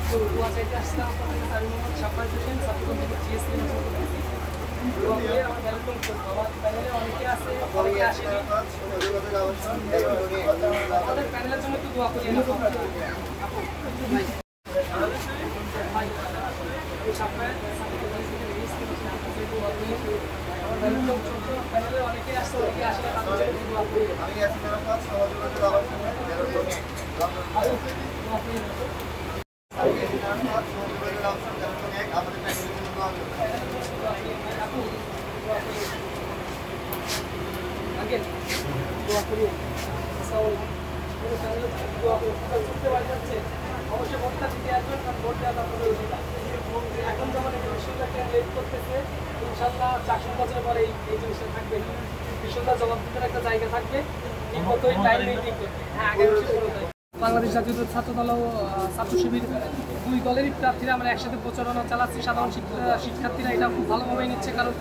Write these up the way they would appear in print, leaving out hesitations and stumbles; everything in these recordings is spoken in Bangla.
তো দোয়া চাইতে আসলাম আপনাদের কাছে। আমি মোহাম্মদ শাফাত হোসেন, ছাত্রদল থেকে জিএসসি নির্বাচন করতেছি। দোয়া করে আমার ওয়েলকাম করবো। আমার প্যানেলে অনেকে আছে, অনেকে আসেনি। আমাদের প্যানেলের জন্য একটু দোয়া করিয়ে নেবো। আপু ভাই ভাই শাফাত ছাত্রদল থেকে জিএসসি নির্বাচন করতেছি, দোয়া করিয়ে আমার ওয়েলকাম করবো। প্যানেলে অনেকে আসছে, অনেকে আসলে তাদের জন্য দোয়া করিয়ে নেবো। দোয়া করিয়ে নেবো। Again, dua kali. So, kalau kalian dua kali, kita baca saja. অবশ্যই ভোটটা দিতে আসবেন, কারণ ভোট দেওয়া আপনাদের অধিকার। এখন যখন এই বিষয়টাকে লেট করতেছে, ইনশাল্লাহ 400 বছর পরে এই জিনিসটা থাকবে। বিষয়টা জবাবদিহির একটা জায়গা থাকবে, ঠিক মতো টাইম মেনটেন করতে। হ্যাঁ, আগে বাংলাদেশ জাতীয় ছাত্রদল ও ছাত্র শিবির দুই দলেরই প্রার্থীরা আমরা একসাথে প্রচারণা চালাচ্ছি। সাধারণ শিক্ষার্থীরা এটা খুব ভালোভাবেই নিচ্ছে, কারণ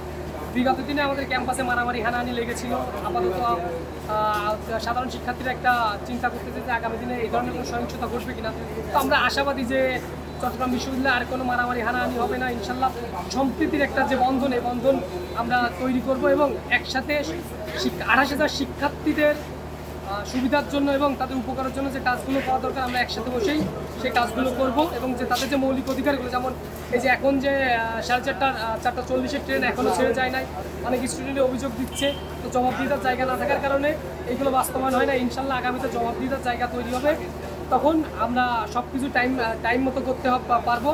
বিগত দিনে আমাদের ক্যাম্পাসে মারামারি হানাহানি লেগেছিল। আপাতত সাধারণ শিক্ষার্থীরা একটা চিন্তা করতেছে যে আগামী দিনে এই ধরনের কোনো সহিংসতা ঘটবে কিনা। তো আমরা আশাবাদী যে চট্টগ্রাম বিশ্ববিদ্যালয়ে আর কোনো মারামারি হানাহানি হবে না ইনশাল্লাহ। সম্প্রীতির একটা যে বন্ধন, এই বন্ধন আমরা তৈরি করব এবং একসাথে 28,000 শিক্ষার্থীদের সুবিধার জন্য এবং তাদের উপকারের জন্য যে কাজগুলো করা দরকার আমরা একসাথে বসেই সেই কাজগুলো করব। এবং যে তাদের যে মৌলিক অধিকারগুলো, যেমন এই যে এখন যে 4:40 ট্রেন এখনও ছেড়ে যায় নাই, অনেক স্টুডেন্টে অভিযোগ দিচ্ছে। তো জবাবদিহিতার জায়গা না থাকার কারণে এইগুলো বাস্তবায়ন হয় না। ইনশাল্লাহ আগামীতে জবাবদিহিতার জায়গা তৈরি হবে, তখন আমরা সব কিছু টাইম মতো করতে পারবো।